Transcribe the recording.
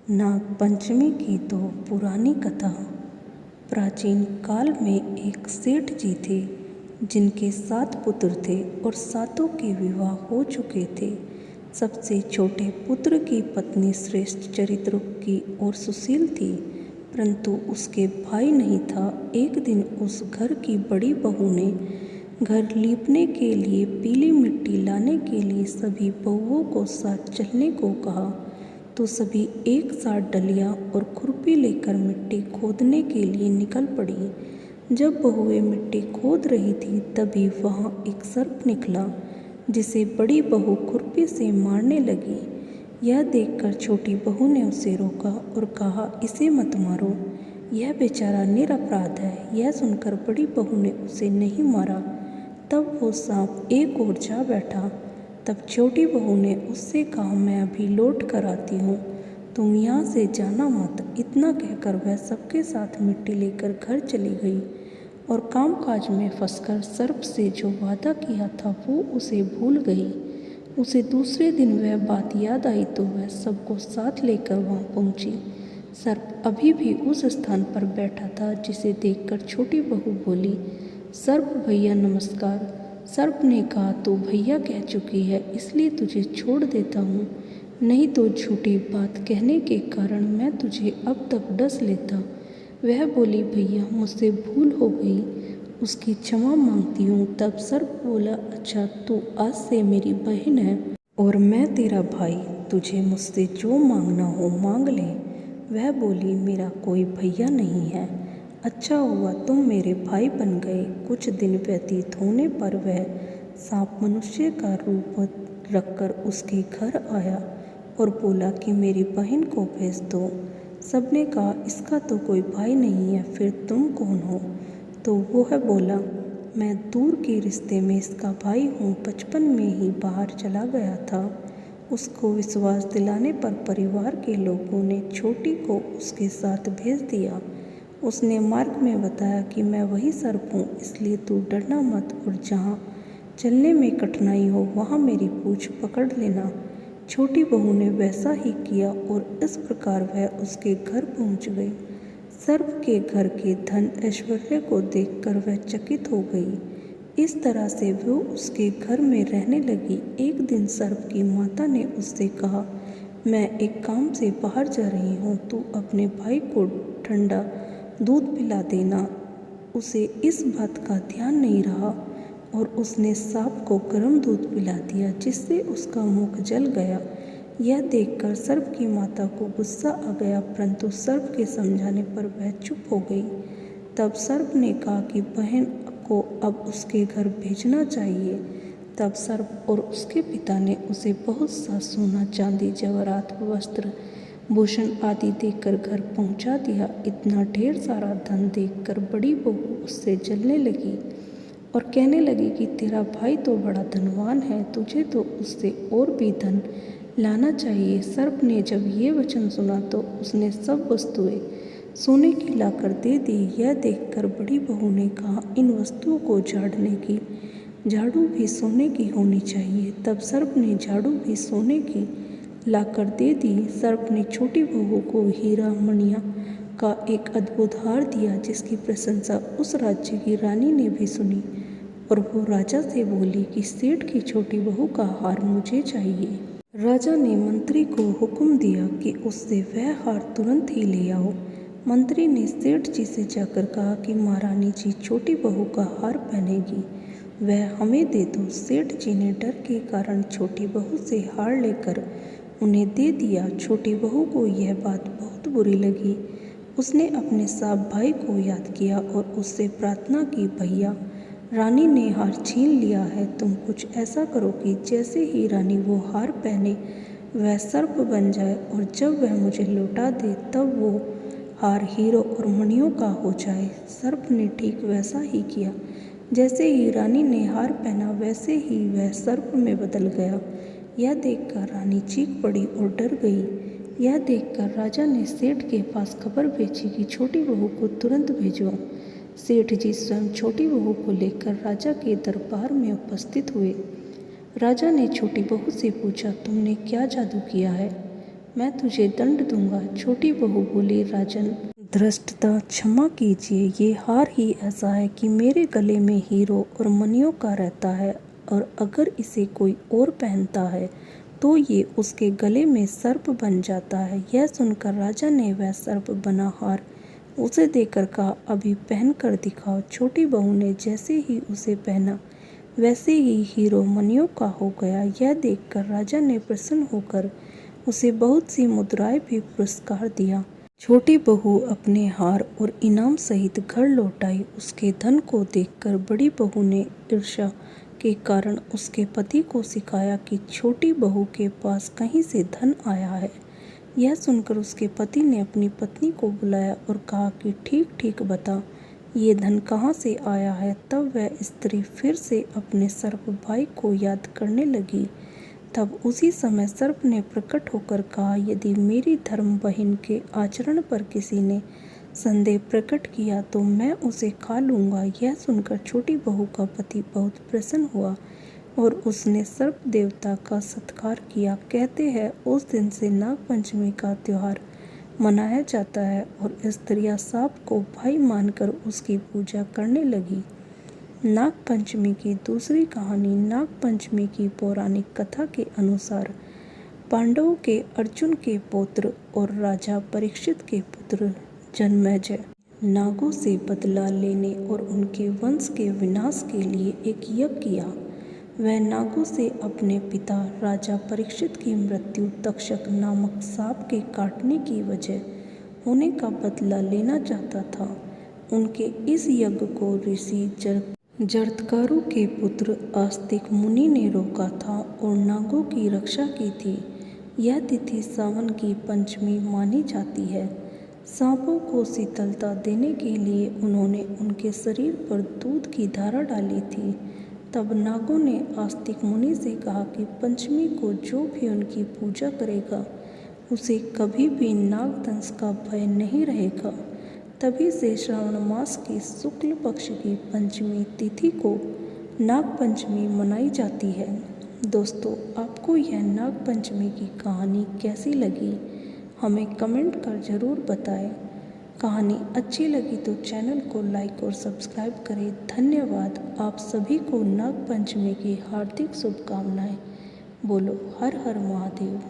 नाग पंचमी की तो पुरानी कथा। प्राचीन काल में एक सेठ जी थे जिनके 7 पुत्र थे और सातों के विवाह हो चुके थे। सबसे छोटे पुत्र की पत्नी श्रेष्ठ चरित्र की और सुशील थी, परंतु उसके भाई नहीं था। एक दिन उस घर की बड़ी बहू ने घर लीपने के लिए पीली मिट्टी लाने के लिए सभी बहुओं को साथ चलने को कहा, तो सभी एक साथ डलिया और खुरपी लेकर मिट्टी खोदने के लिए निकल पड़ी। जब बहुएं मिट्टी खोद रही थी तभी वहां एक सर्प निकला, जिसे बड़ी बहू खुरपी से मारने लगी। यह देखकर छोटी बहू ने उसे रोका और कहा, इसे मत मारो, यह बेचारा निरपराध है। यह सुनकर बड़ी बहू ने उसे नहीं मारा। तब वो सांप एक ओर जा बैठा। तब छोटी बहू ने उससे कहा, मैं अभी लौट कर आती हूँ, तुम यहाँ से जाना मत। इतना कहकर वह सबके साथ मिट्टी लेकर घर चली गई और कामकाज में फंसकर सर्प से जो वादा किया था वो उसे भूल गई। उसे दूसरे दिन वह बात याद आई तो वह सबको साथ लेकर वहाँ पहुँची। सर्प अभी भी उस स्थान पर बैठा था, जिसे देखकर छोटी बहू बोली, सर्प भैया नमस्कार। सर्प ने कहा, तू भैया कह चुकी है इसलिए तुझे छोड़ देता हूँ, नहीं तो झूठी बात कहने के कारण मैं तुझे अब तक डस लेता। वह बोली, भैया मुझसे भूल हो गई, उसकी क्षमा मांगती हूँ। तब सर्प बोला, अच्छा तू आज से मेरी बहन है और मैं तेरा भाई, तुझे मुझसे जो मांगना हो मांग ले। वह बोली, मेरा कोई भैया नहीं है, अच्छा हुआ तुम मेरे भाई बन गए। कुछ दिन व्यतीत होने पर वह सांप मनुष्य का रूप रखकर उसके घर आया और बोला कि मेरी बहन को भेज दो। सबने कहा, इसका तो कोई भाई नहीं है, फिर तुम कौन हो? तो वह बोला, मैं दूर के रिश्ते में इसका भाई हूँ, बचपन में ही बाहर चला गया था। उसको विश्वास दिलाने पर परिवार के लोगों ने छोटी को उसके साथ भेज दिया। उसने मार्ग में बताया कि मैं वही सर्प हूँ, इसलिए तू डरना मत और जहाँ चलने में कठिनाई हो वहाँ मेरी पूँछ पकड़ लेना। छोटी बहू ने वैसा ही किया और इस प्रकार वह उसके घर पहुँच गई। सर्प के घर के धन ऐश्वर्य को देखकर वह चकित हो गई। इस तरह से वो उसके घर में रहने लगी। एक दिन सर्प की माता ने उससे कहा, मैं एक काम से बाहर जा रही हूँ, तू अपने भाई को ठंडा दूध पिला देना। उसे इस बात का ध्यान नहीं रहा और उसने सांप को गर्म दूध पिला दिया, जिससे उसका मुख जल गया। यह देखकर सर्प की माता को गुस्सा आ गया, परंतु सर्प के समझाने पर वह चुप हो गई। तब सर्प ने कहा कि बहन को अब उसके घर भेजना चाहिए। तब सर्प और उसके पिता ने उसे बहुत सा सोना, चांदी, जवाहरात, वस्त्र, भूषण आदि देकर घर पहुंचा दिया। इतना ढेर सारा धन देखकर बड़ी बहू उससे जलने लगी और कहने लगी कि तेरा भाई तो बड़ा धनवान है, तुझे तो उससे और भी धन लाना चाहिए। सर्प ने जब ये वचन सुना तो उसने सब वस्तुएं सोने की लाकर दे दी। यह देखकर बड़ी बहू ने कहा, इन वस्तुओं को झाड़ने की झाड़ू भी सोने की होनी चाहिए। तब सर्प ने झाड़ू भी सोने की लाकर दे दी। सर्प ने छोटी बहू को हीरा मणिया का एक अद्भुत हार दिया, जिसकी प्रशंसा उस राज्य की रानी ने भी सुनी और वो राजा से बोली कि सेठ की छोटी बहू का हार मुझे चाहिए। राजा ने मंत्री को हुक्म दिया कि उससे वह हार तुरंत ही ले आओ। मंत्री ने सेठ जी से जाकर कहा कि महारानी जी छोटी बहू का हार पहनेगी, वह हमें दे दो। सेठ जी ने डर के कारण छोटी बहू से हार लेकर उन्हें दे दिया। छोटी बहू को यह बात बहुत बुरी लगी। उसने अपने साफ भाई को याद किया और उससे प्रार्थना की, भैया रानी ने हार छीन लिया है, तुम कुछ ऐसा करो कि जैसे ही रानी वो हार पहने वह सर्प बन जाए और जब वह मुझे लौटा दे तब वो हार हीरों और मणियों का हो जाए। सर्प ने ठीक वैसा ही किया। जैसे ही रानी ने हार पहना वैसे ही वह सर्प में बदल गया। यह देखकर रानी चीख पड़ी और डर गई। यह देखकर राजा ने सेठ के पास खबर भेजी कि छोटी बहू को तुरंत भेजो। सेठ जी स्वयं छोटी बहू को लेकर राजा के दरबार में उपस्थित हुए। राजा ने छोटी बहू से पूछा, तुमने क्या जादू किया है? मैं तुझे दंड दूंगा। छोटी बहू बोली, राजन धृष्टता क्षमा कीजिए, ये हार ही ऐसा है कि मेरे गले में हीरो और मणियों का रहता है और अगर इसे कोई और पहनता है तो ये उसके गले में सर्प बन जाता है। यह सुनकर राजा ने वह सर्प बना हार उसे देकर कहा, अभी पहन कर दिखाओ। छोटी बहू ने जैसे ही उसे पहना वैसे ही हीरो मणियों का हो गया। यह देखकर राजा ने प्रसन्न होकर उसे बहुत सी मुद्राएं भी पुरस्कार दिया। छोटी बहू अपने हार और इनाम सहित घर लौट आई। उसके धन को देखकर बड़ी बहू ने ईर्ष्या के कारण उसके पति को सिखाया कि छोटी बहू के पास कहीं से धन आया है। यह सुनकर उसके पति ने अपनी पत्नी को बुलाया और कहा कि ठीक ठीक बता, ये धन कहाँ से आया है। तब वह स्त्री फिर से अपने सर्प भाई को याद करने लगी। तब उसी समय सर्प ने प्रकट होकर कहा, यदि मेरी धर्म बहन के आचरण पर किसी ने संदेह प्रकट किया तो मैं उसे खा लूँगा। यह सुनकर छोटी बहू का पति बहुत प्रसन्न हुआ और उसने सर्प देवता का सत्कार किया। कहते हैं उस दिन से नाग पंचमी का त्यौहार मनाया जाता है और स्त्रियां सांप को भाई मानकर उसकी पूजा करने लगी। नाग पंचमी की दूसरी कहानी। नाग पंचमी की पौराणिक कथा के अनुसार पांडवों के अर्जुन के पुत्र और राजा परीक्षित के पुत्र जन्मेजय नागों से बदला लेने और उनके वंश के विनाश के लिए एक यज्ञ किया। वह नागों से अपने पिता राजा परीक्षित की मृत्यु तक्षक नामक सांप के काटने की वजह होने का बदला लेना चाहता था। उनके इस यज्ञ को ऋषि जरत्कारु के पुत्र आस्तिक मुनि ने रोका था और नागों की रक्षा की थी। यह तिथि सावन की पंचमी मानी जाती है। सांपों को शीतलता देने के लिए उन्होंने उनके शरीर पर दूध की धारा डाली थी। तब नागों ने आस्तिक मुनि से कहा कि पंचमी को जो भी उनकी पूजा करेगा उसे कभी भी नागदंश का भय नहीं रहेगा। तभी से श्रावण मास की शुक्ल पक्ष की पंचमी तिथि को नाग पंचमी मनाई जाती है। दोस्तों, आपको यह नाग पंचमी की कहानी कैसी लगी हमें कमेंट कर ज़रूर बताएं। कहानी अच्छी लगी तो चैनल को लाइक और सब्सक्राइब करें। धन्यवाद। आप सभी को नाग पंचमी की हार्दिक शुभकामनाएं। बोलो हर हर महादेव।